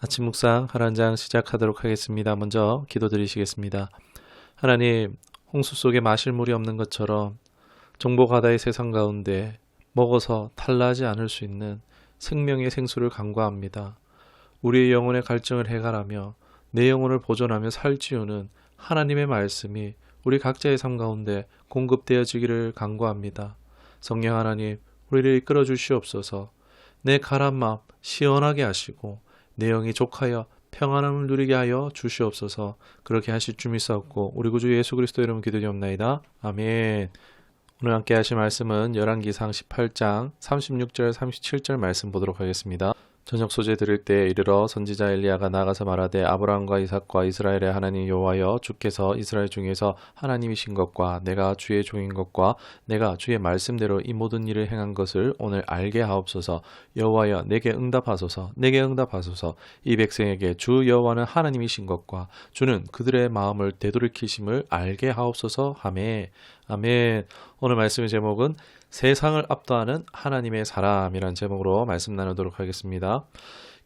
아침 묵상 하나님 장 시작하도록 하겠습니다. 먼저 기도드리시겠습니다. 하나님, 홍수 속에 마실 물이 없는 것처럼 정보가다의 세상 가운데 먹어서 탈나지 않을 수 있는 생명의 생수를 간구합니다. 우리의 영혼의 갈증을 해결하며 내 영혼을 보존하며 살찌우는 하나님의 말씀이 우리 각자의 삶 가운데 공급되어지기를 간구합니다. 성령 하나님, 우리를 이끌어 주시옵소서. 내 가란 마음 시원하게 하시고 내 영이 족하여 평안함을 누리게 하여 주시옵소서. 그렇게 하실 줄 믿사옵고 우리 구주 예수 그리스도 이름으로 기도드리옵나이다. 아멘. 오늘 함께 하실 말씀은 열왕기상 18장 36절 37절 말씀 보도록 하겠습니다. 저녁 소재 들을 때 이르러 선지자 엘리야가 나가서 말하되 아브라함과 이삭과 이스라엘의 하나님 여호와여, 주께서 이스라엘 중에서 하나님이신 것과 내가 주의 종인 것과 내가 주의 말씀대로 이 모든 일을 행한 것을 오늘 알게 하옵소서. 여호와여, 내게 응답하소서. 내게 응답하소서. 이 백성에게 주 여호와는 하나님이신 것과 주는 그들의 마음을 되돌이키심을 알게 하옵소서. 아멘. 아멘. 오늘 말씀의 제목은 세상을 압도하는 하나님의 사람이란 제목으로 말씀 나누도록 하겠습니다.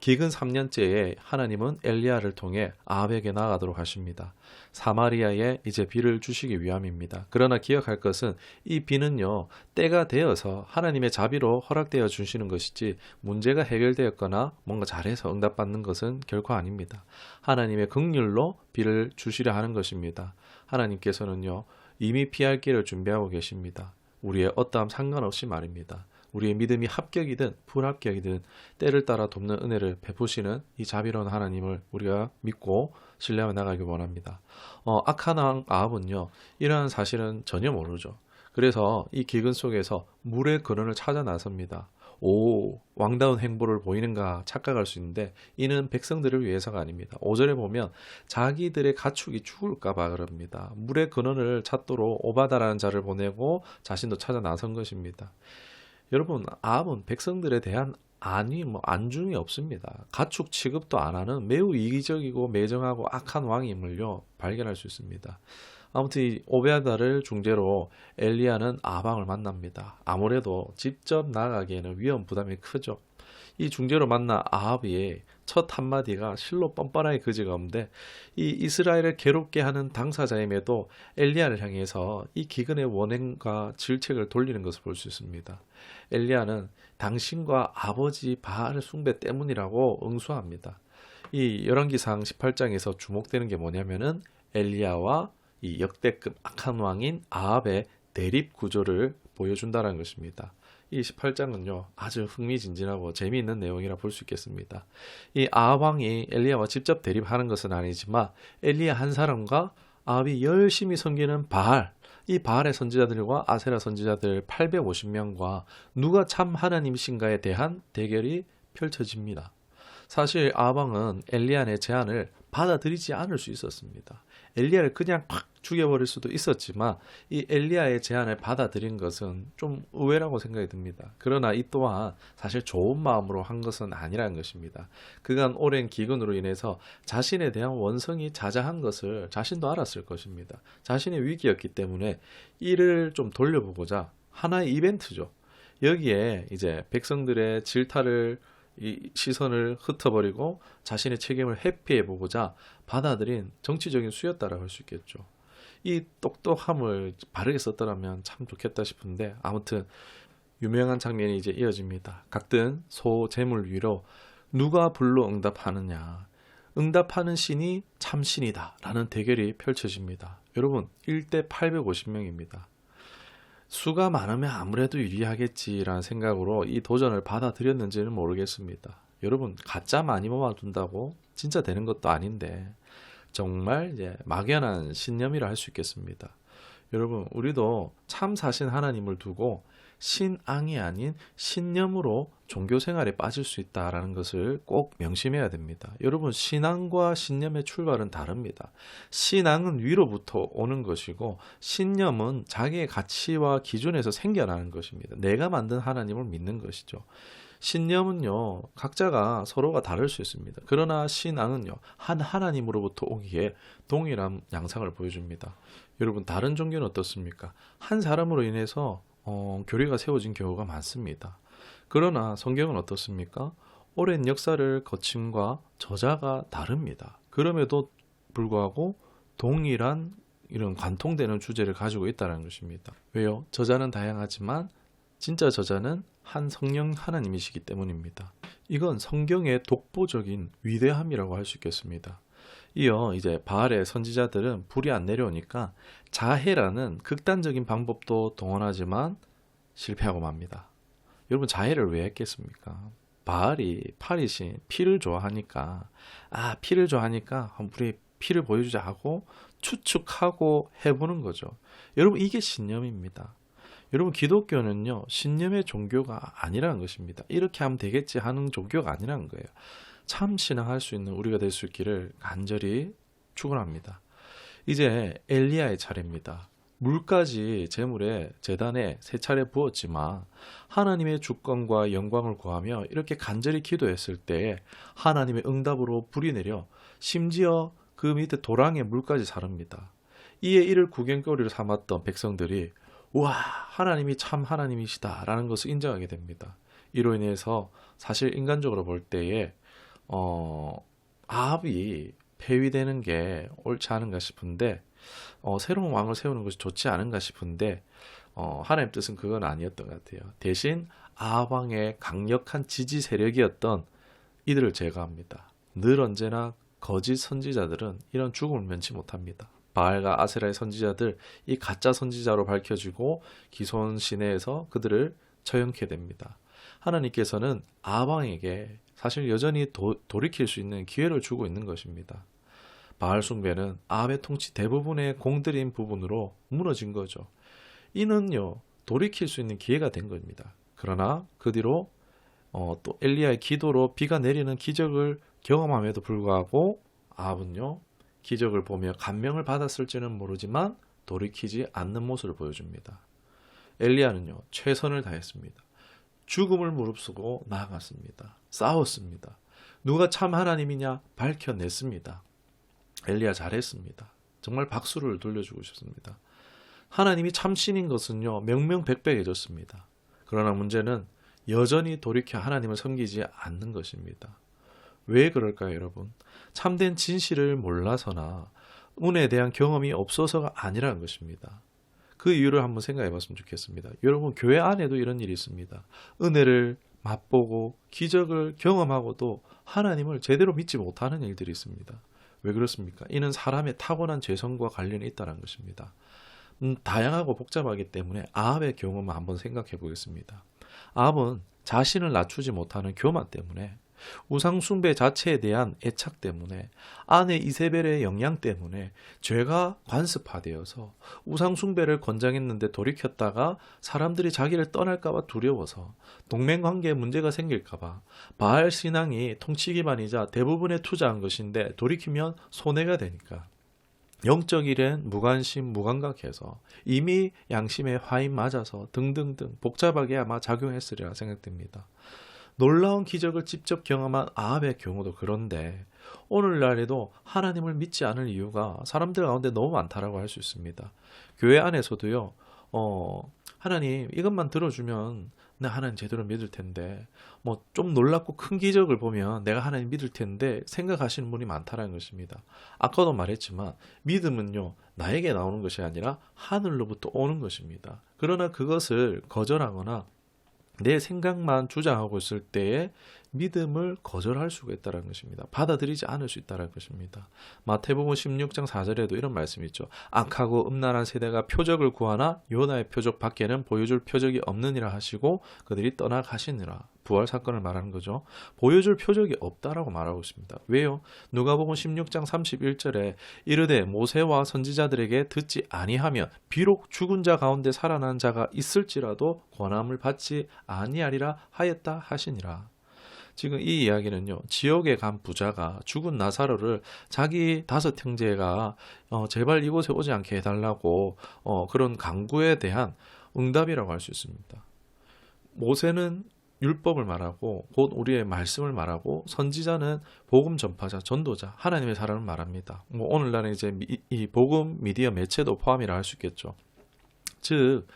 기근 3년째에 하나님은 엘리야를 통해 아합에게 나아가도록 하십니다. 사마리아에 이제 비를 주시기 위함입니다. 그러나 기억할 것은 이 비는요, 때가 되어서 하나님의 자비로 허락되어 주시는 것이지 문제가 해결되었거나 뭔가 잘해서 응답받는 것은 결코 아닙니다. 하나님의 긍휼로 비를 주시려 하는 것입니다. 하나님께서는요, 이미 피할 길을 준비하고 계십니다. 우리의 어떠함 상관없이 말입니다. 우리의 믿음이 합격이든 불합격이든 때를 따라 돕는 은혜를 베푸시는 이 자비로운 하나님을 우리가 믿고 신뢰하며 나가길 원합니다. 악한 왕 아합은요, 이러한 사실은 전혀 모르죠. 그래서 이 기근 속에서 물의 근원을 찾아 나섭니다. 오, 왕다운 행보를 보이는가 착각할 수 있는데 이는 백성들을 위해서가 아닙니다. 5절에 보면 자기들의 가축이 죽을까봐 그럽니다. 물의 근원을 찾도록 오바다라는 자를 보내고 자신도 찾아 나선 것입니다. 여러분, 아합은 백성들에 대한 안중이 없습니다. 가축 취급도 안 하는 매우 이기적이고 매정하고 악한 왕임을요 발견할 수 있습니다. 아무튼 이 오베아다를 중재로 엘리야는 아방을 만납니다. 아무래도 직접 나가기에는 위험 부담이 크죠. 이 중재로 만난 아합의 첫 한마디가 실로 뻔뻔하게 그지가 없는데, 이 이스라엘을 괴롭게 하는 당사자임에도 엘리야를 향해서 이 기근의 원행과 질책을 돌리는 것을 볼 수 있습니다. 엘리야는 당신과 아버지 바알 숭배 때문이라고 응수합니다. 이 열왕기상 18장에서 주목되는 게 뭐냐면은 엘리야와 이 역대급 악한 왕인 아합의 대립 구조를 보여준다는 것입니다. 이 18장은요 아주 흥미진진하고 재미있는 내용이라 볼 수 있겠습니다. 이 아합 왕이 엘리야와 직접 대립하는 것은 아니지만 엘리야 한 사람과 아합이 열심히 섬기는 바알, 이 바알의 선지자들과 아세라 선지자들 850명과 누가 참 하나님이신가에 대한 대결이 펼쳐집니다. 사실 아합 왕은 엘리야의 제안을 받아들이지 않을 수 있었습니다. 엘리야를 그냥 팍 죽여버릴 수도 있었지만 이 엘리야의 제안을 받아들인 것은 좀 의외라고 생각이 듭니다. 그러나 이 또한 사실 좋은 마음으로 한 것은 아니라는 것입니다. 그간 오랜 기근으로 인해서 자신에 대한 원성이 자자한 것을 자신도 알았을 것입니다. 자신의 위기였기 때문에 이를 좀 돌려보고자 하나의 이벤트죠. 여기에 이제 백성들의 질타를 이 시선을 흩어버리고 자신의 책임을 회피해보고자 받아들인 정치적인 수였다라고 할 수 있겠죠. 이 똑똑함을 바르게 썼더라면 참 좋겠다 싶은데, 아무튼 유명한 장면이 이제 이어집니다. 각든 소 제물 위로 누가 불로 응답하느냐, 응답하는 신이 참신이다 라는 대결이 펼쳐집니다. 여러분, 1대 850명입니다. 수가 많으면 아무래도 유리하겠지라는 생각으로 이 도전을 받아들였는지는 모르겠습니다. 여러분, 가짜 많이 모아둔다고 진짜 되는 것도 아닌데 정말 이제 막연한 신념이라 할 수 있겠습니다. 여러분, 우리도 참 사신 하나님을 두고 신앙이 아닌 신념으로 종교 생활에 빠질 수 있다라는 것을 꼭 명심해야 됩니다. 여러분, 신앙과 신념의 출발은 다릅니다. 신앙은 위로부터 오는 것이고 신념은 자기의 가치와 기준에서 생겨나는 것입니다. 내가 만든 하나님을 믿는 것이죠. 신념은요, 각자가 서로가 다를 수 있습니다. 그러나 신앙은요, 한 하나님으로부터 오기에 동일한 양상을 보여줍니다. 여러분, 다른 종교는 어떻습니까? 한 사람으로 인해서 교리가 세워진 경우가 많습니다. 그러나 성경은 어떻습니까? 오랜 역사를 거침과 저자가 다릅니다. 그럼에도 불구하고 동일한 이런 관통되는 주제를 가지고 있다는 것입니다. 왜요? 저자는 다양하지만 진짜 저자는 한 성령 하나님이시기 때문입니다. 이건 성경의 독보적인 위대함이라고 할 수 있겠습니다. 이어 이제 바알의 선지자들은 불이 안 내려오니까 자해라는 극단적인 방법도 동원하지만 실패하고 맙니다. 여러분, 자해를 왜 했겠습니까? 바알이 파리신 피를 좋아하니까 피를 좋아하니까 우리 피를 보여주자 하고 추측하고 해보는 거죠. 여러분, 이게 신념입니다. 여러분, 기독교는요, 신념의 종교가 아니라는 것입니다. 이렇게 하면 되겠지 하는 종교가 아니라는 거예요. 참 신앙할 수 있는 우리가 될 수 있기를 간절히 축원합니다. 이제 엘리야의 차례입니다. 물까지 제물에 제단에 세 차례 부었지만 하나님의 주권과 영광을 구하며 이렇게 간절히 기도했을 때 하나님의 응답으로 불이 내려 심지어 그 밑에 도랑에 물까지 자릅니다. 이에 이를 구경거리로 삼았던 백성들이 와, 하나님이 참 하나님이시다 라는 것을 인정하게 됩니다. 이로 인해서 사실 인간적으로 볼 때에 아합이 폐위되는 게 옳지 않은가 싶은데 새로운 왕을 세우는 것이 좋지 않은가 싶은데 하나님 뜻은 그건 아니었던 것 같아요. 대신 아합 왕의 강력한 지지 세력이었던 이들을 제거합니다. 늘 언제나 거짓 선지자들은 이런 죽음을 면치 못합니다. 바알과 아세라의 선지자들, 이 가짜 선지자로 밝혀지고 기손 시내에서 그들을 처형케 됩니다. 하나님께서는 아합 왕에게 사실 여전히 돌이킬 수 있는 기회를 주고 있는 것입니다. 바알 숭배는 아합의 통치 대부분의 공들인 부분으로 무너진 거죠. 이는요, 돌이킬 수 있는 기회가 된 겁니다. 그러나 그 뒤로 또 엘리야의 기도로 비가 내리는 기적을 경험함에도 불구하고 아합은요, 기적을 보며 감명을 받았을지는 모르지만 돌이키지 않는 모습을 보여줍니다. 엘리야는요, 최선을 다했습니다. 죽음을 무릅쓰고 나아갔습니다. 싸웠습니다. 누가 참 하나님이냐 밝혀냈습니다. 엘리야 잘했습니다. 정말 박수를 돌려주고 싶습니다. 하나님이 참신인 것은요, 명명백백해졌습니다. 그러나 문제는 여전히 돌이켜 하나님을 섬기지 않는 것입니다. 왜 그럴까요, 여러분? 참된 진실을 몰라서나 은혜에 대한 경험이 없어서가 아니라는 것입니다. 그 이유를 한번 생각해 봤으면 좋겠습니다. 여러분, 교회 안에도 이런 일이 있습니다. 은혜를 맛보고 기적을 경험하고도 하나님을 제대로 믿지 못하는 일들이 있습니다. 왜 그렇습니까? 이는 사람의 타고난 죄성과 관련이 있다는 것입니다. 다양하고 복잡하기 때문에 아합의 경험을 한번 생각해 보겠습니다. 아합은 자신을 낮추지 못하는 교만 때문에, 우상 숭배 자체에 대한 애착 때문에, 아내 이세벨의 영향 때문에 죄가 관습화되어서 우상 숭배를 권장했는데 돌이켰다가 사람들이 자기를 떠날까봐 두려워서 동맹관계에 문제가 생길까봐 바알 신앙이 통치 기반이자 대부분에 투자한 것인데 돌이키면 손해가 되니까 영적 일엔 무관심 무감각해서 이미 양심에 화인 맞아서 등등등 복잡하게 아마 작용했으리라 생각됩니다. 놀라운 기적을 직접 경험한 아합의 경우도 그런데 오늘날에도 하나님을 믿지 않을 이유가 사람들 가운데 너무 많다라고 할 수 있습니다. 교회 안에서도요, 하나님 이것만 들어주면 내가 하나님 제대로 믿을 텐데, 뭐 좀 놀랍고 큰 기적을 보면 내가 하나님 믿을 텐데 생각하시는 분이 많다라는 것입니다. 아까도 말했지만 믿음은요, 나에게 나오는 것이 아니라 하늘로부터 오는 것입니다. 그러나 그것을 거절하거나 내 생각만 주장하고 있을 때에 믿음을 거절할 수가 있다는 것입니다. 받아들이지 않을 수 있다는 것입니다. 마태복음 16장 4절에도 이런 말씀이 있죠. 악하고 음란한 세대가 표적을 구하나 요나의 표적 밖에는 보여줄 표적이 없느니라 하시고 그들이 떠나가시니라. 부활 사건을 말하는 거죠. 보여줄 표적이 없다라고 말하고 있습니다. 왜요? 누가복음 16장 31절에 이르되 모세와 선지자들에게 듣지 아니하면 비록 죽은 자 가운데 살아난 자가 있을지라도 권함을 받지 아니하리라 하였다 하시니라. 지금 이 이야기는요, 지옥에 간 부자가 죽은 나사로를 자기 5 형제가 제발 이곳에 오지 않게 해달라고 그런 간구에 대한 응답이라고 할 수 있습니다. 모세는 율법을 말하고 곧 우리의 말씀을 말하고 선지자는 복음 전파자, 전도자, 하나님의 사람을 말합니다. 뭐 오늘날은 이제 이 복음 미디어 매체도 포함이라 할 수 있겠죠. 즉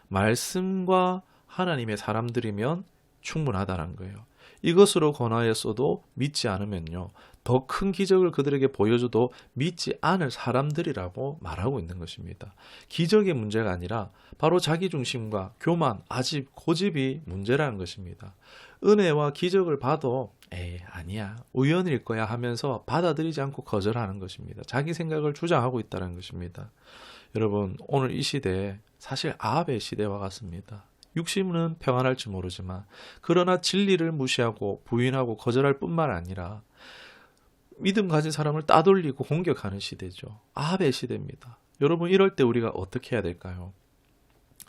말씀과 하나님의 사람들이면 충분하다는 거예요. 이것으로 권하였어도 믿지 않으면요, 더 큰 기적을 그들에게 보여줘도 믿지 않을 사람들이라고 말하고 있는 것입니다. 기적의 문제가 아니라 바로 자기중심과 교만, 아집, 고집이 문제라는 것입니다. 은혜와 기적을 봐도 에이 아니야 우연일 거야 하면서 받아들이지 않고 거절하는 것입니다. 자기 생각을 주장하고 있다는 것입니다. 여러분, 오늘 이 시대에 사실 아합의 시대와 같습니다. 육신은 평안할지 모르지만 그러나 진리를 무시하고 부인하고 거절할 뿐만 아니라 믿음 가진 사람을 따돌리고 공격하는 시대죠. 아합의 시대입니다. 여러분, 이럴 때 우리가 어떻게 해야 될까요?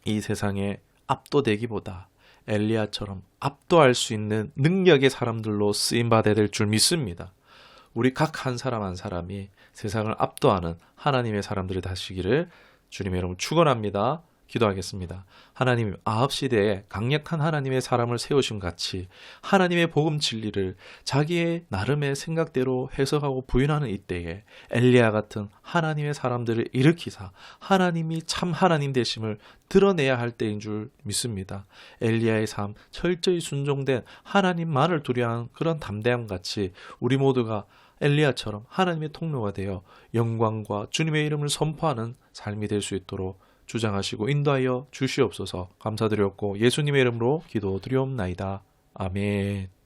이 세상에 압도되기보다 엘리야처럼 압도할 수 있는 능력의 사람들로 쓰임받아야 될 줄 믿습니다. 우리 각 한 사람 한 사람이 세상을 압도하는 하나님의 사람들이 되시기를 주님의 이름으로 축원합니다. 기도하겠습니다. 하나님, 아합 시대에 강력한 하나님의 사람을 세우심 같이 하나님의 복음 진리를 자기의 나름의 생각대로 해석하고 부인하는 이때에 엘리야 같은 하나님의 사람들을 일으키사 하나님이 참 하나님 되심을 드러내야 할 때인 줄 믿습니다. 엘리야의 삶, 철저히 순종된 하나님만을 두려워하는 그런 담대함 같이 우리 모두가 엘리야처럼 하나님의 통로가 되어 영광과 주님의 이름을 선포하는 삶이 될 수 있도록 주장하시고 인도하여 주시옵소서. 감사드렸고 예수님의 이름으로 기도드리옵나이다. 아멘.